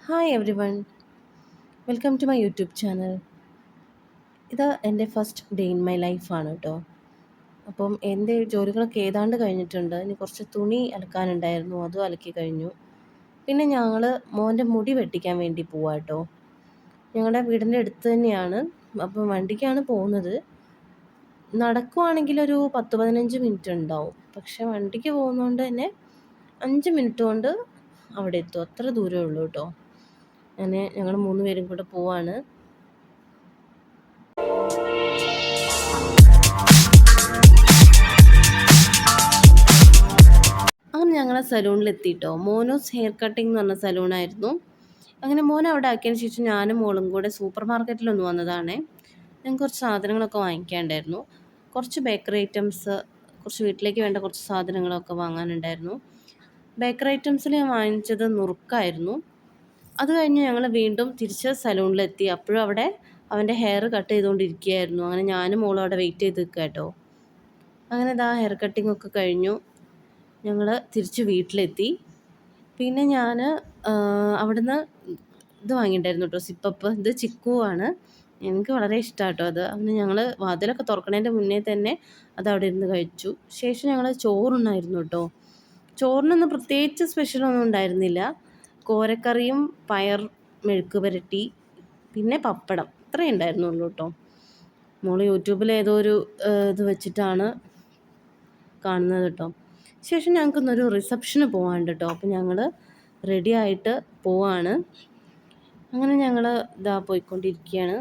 Hi everyone, welcome to my YouTube channel. ഇത് എൻ്റെ first day in my ലൈഫാണ് കേട്ടോ. അപ്പം എൻ്റെ ജോലികളൊക്കെ ഏതാണ്ട് കഴിഞ്ഞിട്ടുണ്ട്. ഇനി കുറച്ച് തുണി അലക്കാനുണ്ടായിരുന്നു, അതും അലക്കി കഴിഞ്ഞു. പിന്നെ ഞങ്ങൾ മോൻ്റെ മുടി വെട്ടിക്കാൻ വേണ്ടി പോവാ കേട്ടോ. ഞങ്ങളുടെ വീടിൻ്റെ അടുത്ത് തന്നെയാണ്. അപ്പം വണ്ടിക്കാണ് പോകുന്നത്. നടക്കുവാണെങ്കിൽ ഒരു 10-15 മിനിറ്റ് ഉണ്ടാവും. പക്ഷെ വണ്ടിക്ക് പോകുന്നതുകൊണ്ട് തന്നെ 5 മിനിറ്റ് കൊണ്ട് അവിടെ എത്തും. അത്ര ദൂരമേ ഉള്ളൂ കേട്ടോ. അങ്ങനെ ഞങ്ങൾ 3 പേരും കൂടെ പോവാണ്. അങ്ങനെ ഞങ്ങൾ സലൂണിലെത്തിയിട്ടോ. മോനോസ് ഹെയർ കട്ടിംഗ് എന്ന് പറഞ്ഞ സലൂണായിരുന്നു. അങ്ങനെ മോനെ അവിടെ ആക്കിയതിന് ശേഷം ഞാനും മോളും കൂടെ സൂപ്പർ മാർക്കറ്റിലൊന്ന് വന്നതാണേ. ഞങ്ങൾക്ക് കുറച്ച് സാധനങ്ങളൊക്കെ വാങ്ങിക്കാനുണ്ടായിരുന്നു. കുറച്ച് ബേക്കറി ഐറ്റംസ്, കുറച്ച് വീട്ടിലേക്ക് വേണ്ട കുറച്ച് സാധനങ്ങളൊക്കെ വാങ്ങാനുണ്ടായിരുന്നു. ബേക്കറി ഐറ്റംസിൽ ഞാൻ വാങ്ങിച്ചത് നുറുക്കായിരുന്നു. അത് കഴിഞ്ഞ് ഞങ്ങൾ വീണ്ടും തിരിച്ച് സലൂണിലെത്തി. അപ്പോഴും അവിടെ അവൻ്റെ ഹെയർ കട്ട് ചെയ്തുകൊണ്ടിരിക്കുകയായിരുന്നു. അങ്ങനെ ഞാനും മോളും അവിടെ വെയിറ്റ് ചെയ്ത് നിൽക്കുക കേട്ടോ. അങ്ങനെ ഇതാ ഹെയർ കട്ടിംഗ് ഒക്കെ കഴിഞ്ഞു. ഞങ്ങൾ തിരിച്ച് വീട്ടിലെത്തി. പിന്നെ ഞാൻ അവിടുന്ന് ഇത് വാങ്ങിയിട്ടുണ്ടായിരുന്നു കേട്ടോ, സിപ്പപ്പ്. ഇത് ചിക്കുവാണ്. എനിക്ക് വളരെ ഇഷ്ടമാണ് കേട്ടോ അത്. അങ്ങനെ ഞങ്ങൾ വാതിലൊക്കെ തുറക്കണതിൻ്റെ മുന്നേ തന്നെ അത് അവിടെ ഇരുന്ന് കഴിച്ചു. ശേഷം ഞങ്ങൾ ചോറുണ്ണായിരുന്നു കേട്ടോ. ചോറിനൊന്നും പ്രത്യേകിച്ച് സ്പെഷ്യലൊന്നും ഉണ്ടായിരുന്നില്ല. കോരക്കറിയും പയർ മെഴുക്ക് പുരട്ടി, പിന്നെ പപ്പടം, ഇത്രയേ ഉണ്ടായിരുന്നുള്ളൂ കേട്ടോ. മോള് യൂട്യൂബിൽ ഏതോ ഒരു ഇത് വെച്ചിട്ടാണ് കാണുന്നത് കേട്ടോ. ശേഷം ഞങ്ങൾക്കൊന്നൊരു റിസപ്ഷന് പോകാനുണ്ട് കേട്ടോ. അപ്പം ഞങ്ങൾ റെഡി ആയിട്ട് പോവാണ്. അങ്ങനെ ഞങ്ങൾ ഇതാ പോയിക്കൊണ്ടിരിക്കുകയാണ്.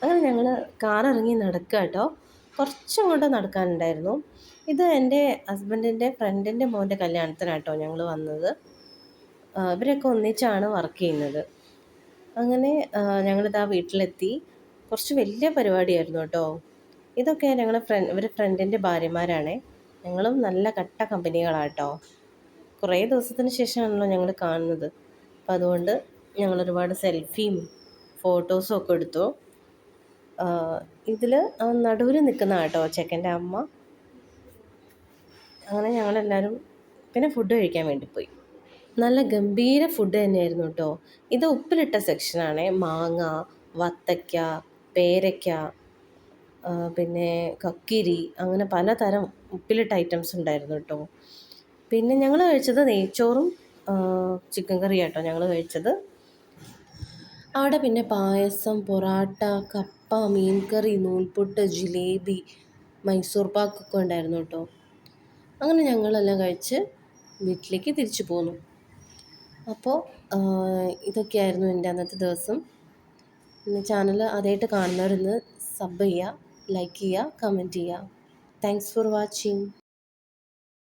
അങ്ങനെ ഞങ്ങൾ കാറിറങ്ങി നടക്കുക കേട്ടോ. കുറച്ചങ്ങോട്ട് നടക്കാനുണ്ടായിരുന്നു. ഇത് എൻ്റെ ഹസ്ബൻഡിൻ്റെ ഫ്രണ്ടിൻ്റെ മോൻ്റെ കല്യാണത്തിനാട്ടോ ഞങ്ങൾ വന്നത്. ഇവരൊക്കെ ഒന്നിച്ചാണ് വർക്ക് ചെയ്യുന്നത്. അങ്ങനെ ഞങ്ങളിതാ വീട്ടിലെത്തി. കുറച്ച് വലിയ പരിപാടിയായിരുന്നു കേട്ടോ. ഇതൊക്കെ ഞങ്ങളുടെ ഇവരുടെ ഫ്രണ്ടിൻ്റെ ഭാര്യമാരാണേ. ഞങ്ങളും നല്ല കട്ട കമ്പനികളാണ് കേട്ടോ. കുറേ ദിവസത്തിന് ശേഷമാണല്ലോ ഞങ്ങൾ കാണുന്നത്. അപ്പം അതുകൊണ്ട് ഞങ്ങൾ ഒരുപാട് സെൽഫിയും ഫോട്ടോസും ഒക്കെ എടുത്തു. ഇതിൽ നടുവിൽ നിൽക്കുന്ന കേട്ടോ ചെക്കൻ്റെ അമ്മ. അങ്ങനെ ഞങ്ങളെല്ലാവരും പിന്നെ ഫുഡ് കഴിക്കാൻ വേണ്ടി പോയി. നല്ല ഗംഭീര ഫുഡ് തന്നെയായിരുന്നു കേട്ടോ. ഇത് ഉപ്പിലിട്ട സെക്ഷനാണേ. മാങ്ങ, വത്തയ്ക്ക, പേരയ്ക്ക, പിന്നെ കക്കിരി, അങ്ങനെ പലതരം ഉപ്പിലിട്ട ഐറ്റംസ് ഉണ്ടായിരുന്നു കേട്ടോ. പിന്നെ ഞങ്ങൾ കഴിച്ചത് നെയ്ച്ചോറും ചിക്കൻ കറിയും കേട്ടോ ഞങ്ങൾ കഴിച്ചത്. അവിടെ പിന്നെ പായസം, പൊറാട്ട, കപ്പ, മീൻകറി, നൂൽപുട്ട്, ജിലേബി, മൈസൂർ പാക്കൊക്കെ ഉണ്ടായിരുന്നു കേട്ടോ. അങ്ങനെ ഞങ്ങളെല്ലാം കഴിച്ച് വീട്ടിലേക്ക് തിരിച്ചു പോന്നു. അപ്പോൾ ഇതൊക്കെയായിരുന്നു എൻ്റെ അന്നത്തെ ദിവസം. പിന്നെ ചാനൽ ആദ്യമായിട്ട് കാണുന്നവരൊന്ന് സബ് ചെയ്യുക, ലൈക്ക് ചെയ്യുക, കമൻറ്റ് ചെയ്യുക. Thanks for watching.